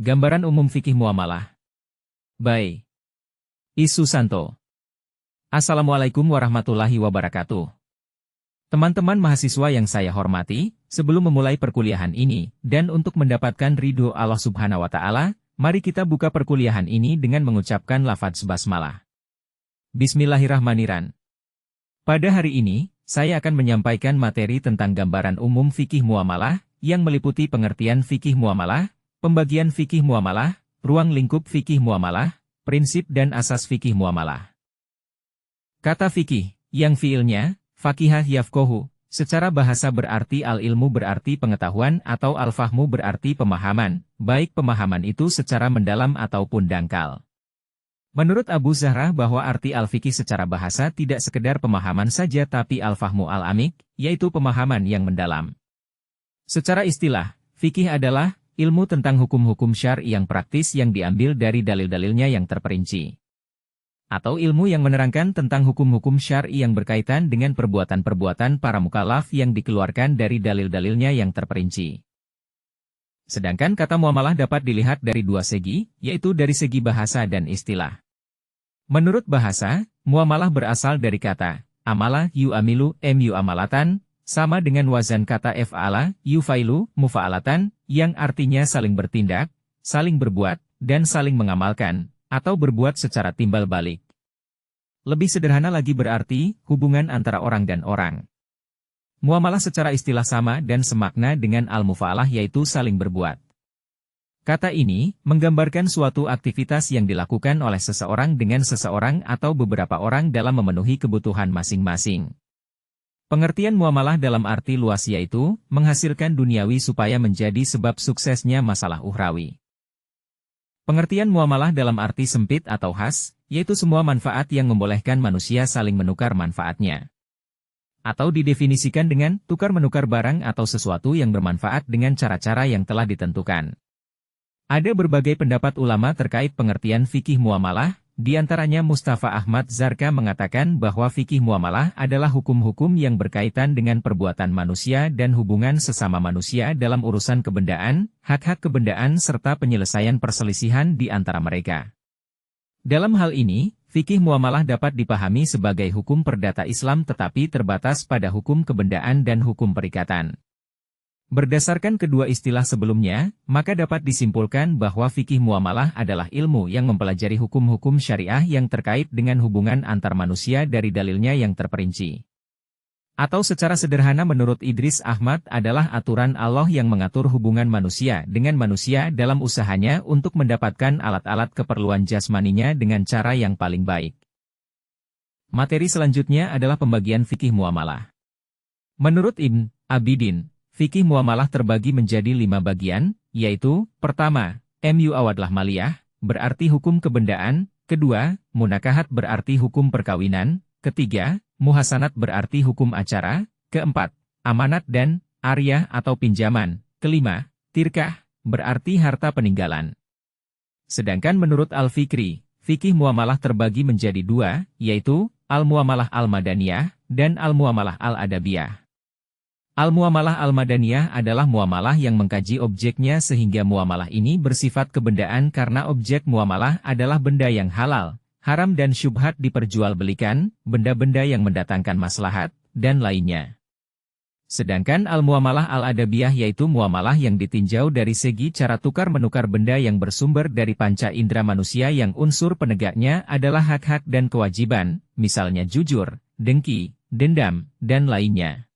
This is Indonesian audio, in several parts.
Gambaran umum fikih muamalah. By I. Susanto. Assalamualaikum warahmatullahi wabarakatuh. Teman-teman mahasiswa yang saya hormati, sebelum memulai perkuliahan ini, dan untuk mendapatkan ridho Allah Subhanahu wa Ta'ala, mari kita buka perkuliahan ini dengan mengucapkan lafadz basmalah. Bismillahirrahmanirrahim. Pada hari ini, saya akan menyampaikan materi tentang gambaran umum fikih muamalah, yang meliputi pengertian fikih muamalah, pembagian fikih muamalah, ruang lingkup fikih muamalah, prinsip dan asas fikih muamalah. Kata fikih, yang fiilnya, fakihah yafkohu, secara bahasa berarti al-ilmu berarti pengetahuan atau al-fahmu berarti pemahaman, baik pemahaman itu secara mendalam ataupun dangkal. Menurut Abu Zahrah bahwa arti al-fikih secara bahasa tidak sekedar pemahaman saja tapi al-fahmu al-amik, yaitu pemahaman yang mendalam. Secara istilah, fikih adalah ilmu tentang hukum-hukum syar'i yang praktis yang diambil dari dalil-dalilnya yang terperinci. Atau ilmu yang menerangkan tentang hukum-hukum syar'i yang berkaitan dengan perbuatan-perbuatan para mukallaf yang dikeluarkan dari dalil-dalilnya yang terperinci. Sedangkan kata muamalah dapat dilihat dari dua segi, yaitu dari segi bahasa dan istilah. Menurut bahasa, muamalah berasal dari kata amala yu'amilu mu'amalatan, sama dengan wazan kata fa'ala, yufailu, mufa'alatan, yang artinya saling bertindak, saling berbuat, dan saling mengamalkan, atau berbuat secara timbal balik. Lebih sederhana lagi berarti, hubungan antara orang dan orang. Muamalah secara istilah sama dan semakna dengan al-mufa'alah yaitu saling berbuat. Kata ini, menggambarkan suatu aktivitas yang dilakukan oleh seseorang dengan seseorang atau beberapa orang dalam memenuhi kebutuhan masing-masing. Pengertian muamalah dalam arti luas yaitu, menghasilkan duniawi supaya menjadi sebab suksesnya masalah ukhrawi. Pengertian muamalah dalam arti sempit atau khas, yaitu semua manfaat yang membolehkan manusia saling menukar manfaatnya. Atau didefinisikan dengan, tukar-menukar barang atau sesuatu yang bermanfaat dengan cara-cara yang telah ditentukan. Ada berbagai pendapat ulama terkait pengertian fikih muamalah. Di antaranya Mustafa Ahmad Zarqa mengatakan bahwa fikih muamalah adalah hukum-hukum yang berkaitan dengan perbuatan manusia dan hubungan sesama manusia dalam urusan kebendaan, hak-hak kebendaan serta penyelesaian perselisihan di antara mereka. Dalam hal ini, fikih muamalah dapat dipahami sebagai hukum perdata Islam tetapi terbatas pada hukum kebendaan dan hukum perikatan. Berdasarkan kedua istilah sebelumnya, maka dapat disimpulkan bahwa fikih muamalah adalah ilmu yang mempelajari hukum-hukum syariah yang terkait dengan hubungan antar manusia dari dalilnya yang terperinci. Atau secara sederhana menurut Idris Ahmad adalah aturan Allah yang mengatur hubungan manusia dengan manusia dalam usahanya untuk mendapatkan alat-alat keperluan jasmaninya dengan cara yang paling baik. Materi selanjutnya adalah pembagian fikih muamalah. Menurut Ibn Abidin, fikih muamalah terbagi menjadi 5 bagian, yaitu, pertama, muawadlah maliyah, berarti hukum kebendaan, kedua, munakahat berarti hukum perkawinan, ketiga, muhasanat berarti hukum acara, keempat, amanat dan aryah atau pinjaman, kelima, tirkah, berarti harta peninggalan. Sedangkan menurut Al-Fikri, fikih muamalah terbagi menjadi 2, yaitu, al-muamalah al-madaniyah, dan al-muamalah al-adabiyah. Al-muamalah al-madaniyah adalah muamalah yang mengkaji objeknya sehingga muamalah ini bersifat kebendaan karena objek muamalah adalah benda yang halal, haram dan syubhat diperjualbelikan, benda-benda yang mendatangkan maslahat, dan lainnya. Sedangkan al-muamalah al-adabiyah yaitu muamalah yang ditinjau dari segi cara tukar-menukar benda yang bersumber dari panca indera manusia yang unsur penegaknya adalah hak-hak dan kewajiban, misalnya jujur, dengki, dendam, dan lainnya.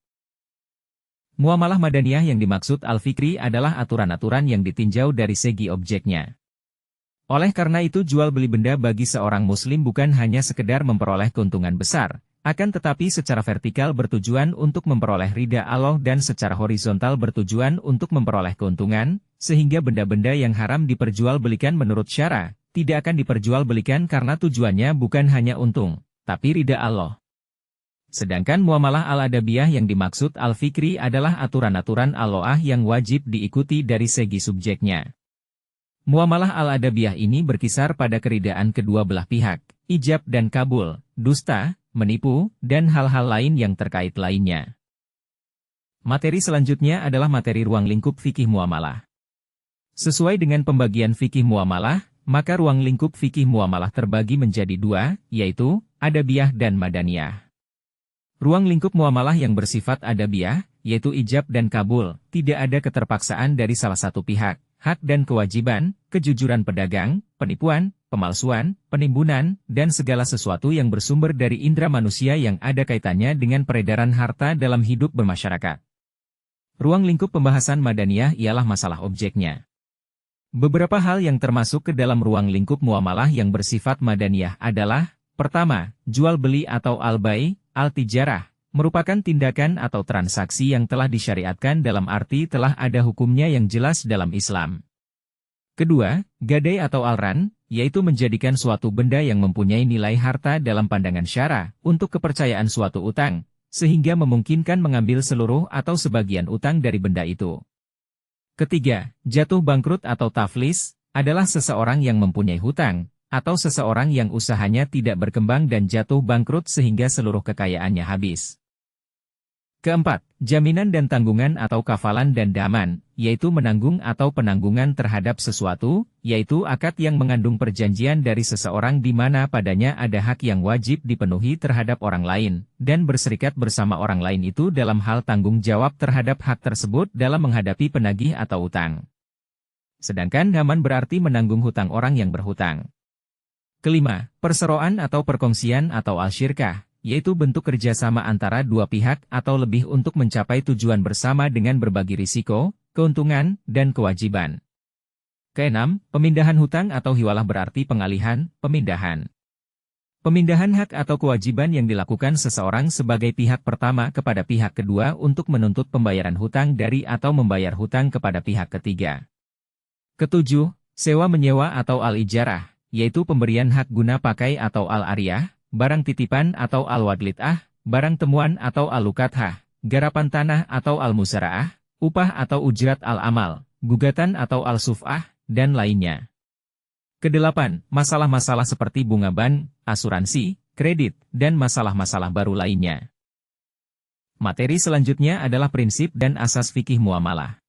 Muamalah madaniyah yang dimaksud Al-Fikri adalah aturan-aturan yang ditinjau dari segi objeknya. Oleh karena itu jual beli benda bagi seorang muslim bukan hanya sekedar memperoleh keuntungan besar, akan tetapi secara vertikal bertujuan untuk memperoleh ridha Allah dan secara horizontal bertujuan untuk memperoleh keuntungan, sehingga benda-benda yang haram diperjualbelikan menurut syara, tidak akan diperjualbelikan karena tujuannya bukan hanya untung, tapi ridha Allah. Sedangkan muamalah al-adabiyah yang dimaksud Al-Fikri adalah aturan-aturan Allah yang wajib diikuti dari segi subjeknya. Muamalah al-adabiyah ini berkisar pada keridaan kedua belah pihak, ijab dan kabul, dusta, menipu, dan hal-hal lain yang terkait lainnya. Materi selanjutnya adalah materi ruang lingkup fikih muamalah. Sesuai dengan pembagian fikih muamalah, maka ruang lingkup fikih muamalah terbagi menjadi dua, yaitu adabiyah dan madaniyah. Ruang lingkup muamalah yang bersifat adabiyah, yaitu ijab dan kabul, tidak ada keterpaksaan dari salah satu pihak, hak dan kewajiban, kejujuran pedagang, penipuan, pemalsuan, penimbunan, dan segala sesuatu yang bersumber dari indera manusia yang ada kaitannya dengan peredaran harta dalam hidup bermasyarakat. Ruang lingkup pembahasan madaniyah ialah masalah objeknya. Beberapa hal yang termasuk ke dalam ruang lingkup muamalah yang bersifat madaniyah adalah, pertama, jual beli atau al-bai', al-tijarah, merupakan tindakan atau transaksi yang telah disyariatkan dalam arti telah ada hukumnya yang jelas dalam Islam. Kedua, gadai atau al-ran, yaitu menjadikan suatu benda yang mempunyai nilai harta dalam pandangan syara, untuk kepercayaan suatu utang, sehingga memungkinkan mengambil seluruh atau sebagian utang dari benda itu. Ketiga, jatuh bangkrut atau taflis, adalah seseorang yang mempunyai hutang, atau seseorang yang usahanya tidak berkembang dan jatuh bangkrut sehingga seluruh kekayaannya habis. Keempat, jaminan dan tanggungan atau kafalan dan daman, yaitu menanggung atau penanggungan terhadap sesuatu, yaitu akad yang mengandung perjanjian dari seseorang di mana padanya ada hak yang wajib dipenuhi terhadap orang lain, dan berserikat bersama orang lain itu dalam hal tanggung jawab terhadap hak tersebut dalam menghadapi penagih atau utang. Sedangkan daman berarti menanggung hutang orang yang berhutang. Kelima, perseroan atau perkongsian atau al-syirkah, yaitu bentuk kerjasama antara dua pihak atau lebih untuk mencapai tujuan bersama dengan berbagi risiko, keuntungan, dan kewajiban. Keenam, pemindahan hutang atau hiwalah berarti pengalihan, pemindahan. Pemindahan hak atau kewajiban yang dilakukan seseorang sebagai pihak pertama kepada pihak kedua untuk menuntut pembayaran hutang dari atau membayar hutang kepada pihak ketiga. Ketujuh, sewa-menyewa atau al-ijarah, yaitu pemberian hak guna pakai atau al-ariyah, barang titipan atau al-wadlit'ah, barang temuan atau al-lukathah, garapan tanah atau al-musara'ah, upah atau ujrat al-amal, gugatan atau al-suf'ah, dan lainnya. Kedelapan, masalah-masalah seperti bunga ban, asuransi, kredit, dan masalah-masalah baru lainnya. Materi selanjutnya adalah prinsip dan asas fikih muamalah.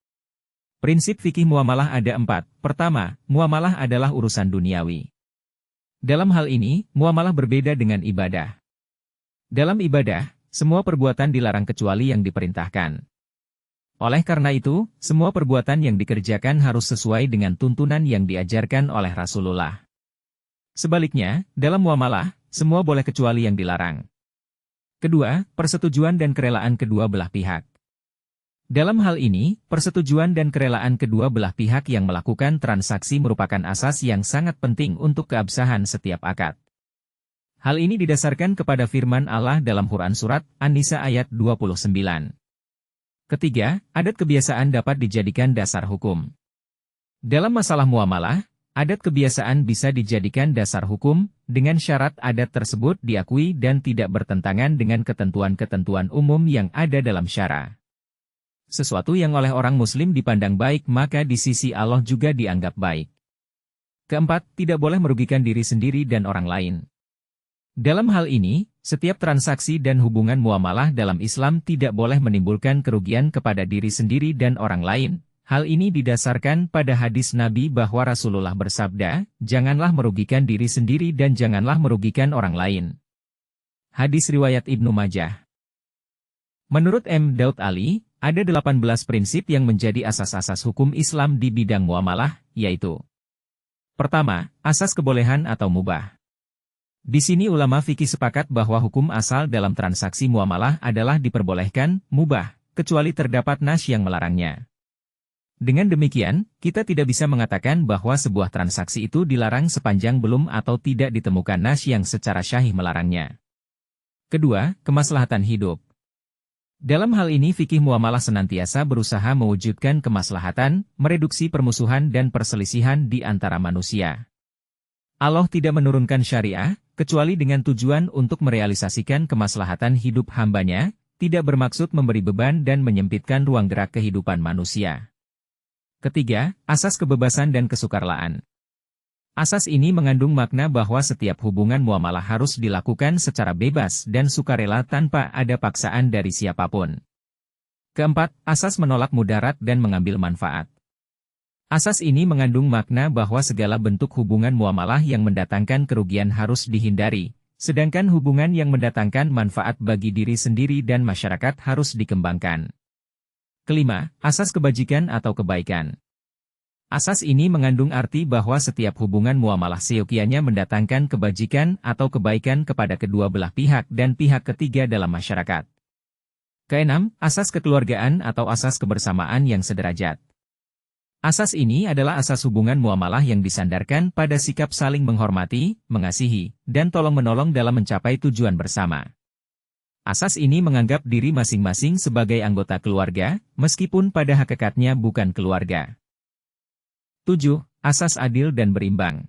Prinsip fikih muamalah ada 4. Pertama, muamalah adalah urusan duniawi. Dalam hal ini, muamalah berbeda dengan ibadah. Dalam ibadah, semua perbuatan dilarang kecuali yang diperintahkan. Oleh karena itu, semua perbuatan yang dikerjakan harus sesuai dengan tuntunan yang diajarkan oleh Rasulullah. Sebaliknya, dalam muamalah, semua boleh kecuali yang dilarang. Kedua, persetujuan dan kerelaan kedua belah pihak. Dalam hal ini, persetujuan dan kerelaan kedua belah pihak yang melakukan transaksi merupakan asas yang sangat penting untuk keabsahan setiap akad. Hal ini didasarkan kepada firman Allah dalam Quran Surat An-Nisa ayat 29. Ketiga, adat kebiasaan dapat dijadikan dasar hukum. Dalam masalah muamalah, adat kebiasaan bisa dijadikan dasar hukum, dengan syarat adat tersebut diakui dan tidak bertentangan dengan ketentuan-ketentuan umum yang ada dalam syara. Sesuatu yang oleh orang Muslim dipandang baik maka di sisi Allah juga dianggap baik. Keempat, tidak boleh merugikan diri sendiri dan orang lain. Dalam hal ini, setiap transaksi dan hubungan muamalah dalam Islam tidak boleh menimbulkan kerugian kepada diri sendiri dan orang lain. Hal ini didasarkan pada hadis Nabi bahwa Rasulullah bersabda, "Janganlah merugikan diri sendiri dan janganlah merugikan orang lain." Hadis riwayat Ibnu Majah. Menurut M. Daud Ali, ada 18 prinsip yang menjadi asas-asas hukum Islam di bidang muamalah, yaitu: pertama, asas kebolehan atau mubah. Di sini ulama fikih sepakat bahwa hukum asal dalam transaksi muamalah adalah diperbolehkan, mubah, kecuali terdapat nas yang melarangnya. Dengan demikian, kita tidak bisa mengatakan bahwa sebuah transaksi itu dilarang sepanjang belum atau tidak ditemukan nas yang secara syahih melarangnya. Kedua, kemaslahatan hidup. Dalam hal ini fikih muamalah senantiasa berusaha mewujudkan kemaslahatan, mereduksi permusuhan dan perselisihan di antara manusia. Allah tidak menurunkan syariah, kecuali dengan tujuan untuk merealisasikan kemaslahatan hidup hambanya, tidak bermaksud memberi beban dan menyempitkan ruang gerak kehidupan manusia. Ketiga, asas kebebasan dan kesukarlaan. Asas ini mengandung makna bahwa setiap hubungan muamalah harus dilakukan secara bebas dan sukarela tanpa ada paksaan dari siapapun. Keempat, asas menolak mudarat dan mengambil manfaat. Asas ini mengandung makna bahwa segala bentuk hubungan muamalah yang mendatangkan kerugian harus dihindari, sedangkan hubungan yang mendatangkan manfaat bagi diri sendiri dan masyarakat harus dikembangkan. Kelima, asas kebajikan atau kebaikan. Asas ini mengandung arti bahwa setiap hubungan muamalah seyogianya mendatangkan kebajikan atau kebaikan kepada kedua belah pihak dan pihak ketiga dalam masyarakat. Keenam, asas kekeluargaan atau asas kebersamaan yang sederajat. Asas ini adalah asas hubungan muamalah yang disandarkan pada sikap saling menghormati, mengasihi, dan tolong-menolong dalam mencapai tujuan bersama. Asas ini menganggap diri masing-masing sebagai anggota keluarga, meskipun pada hakikatnya bukan keluarga. 7. Asas adil dan berimbang.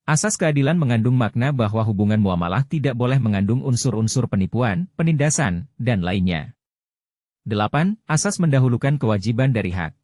Asas keadilan mengandung makna bahwa hubungan muamalah tidak boleh mengandung unsur-unsur penipuan, penindasan, dan lainnya. 8. Asas mendahulukan kewajiban dari hak.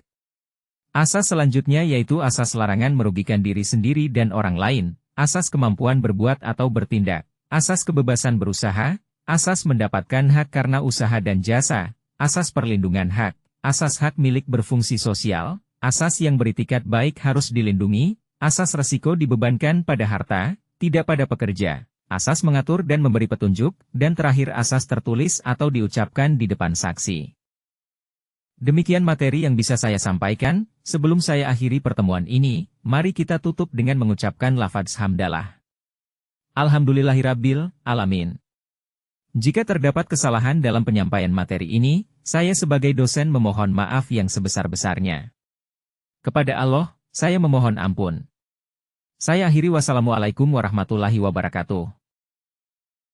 Asas selanjutnya yaitu asas larangan merugikan diri sendiri dan orang lain, asas kemampuan berbuat atau bertindak, asas kebebasan berusaha, asas mendapatkan hak karena usaha dan jasa, asas perlindungan hak, asas hak milik berfungsi sosial, asas yang beritikat baik harus dilindungi, asas resiko dibebankan pada harta, tidak pada pekerja, asas mengatur dan memberi petunjuk, dan terakhir asas tertulis atau diucapkan di depan saksi. Demikian materi yang bisa saya sampaikan. Sebelum saya akhiri pertemuan ini, mari kita tutup dengan mengucapkan lafaz hamdalah. Alhamdulillahirabbil alamin. Jika terdapat kesalahan dalam penyampaian materi ini, saya sebagai dosen memohon maaf yang sebesar-besarnya. Kepada Allah, saya memohon ampun. Saya akhiri wassalamualaikum warahmatullahi wabarakatuh.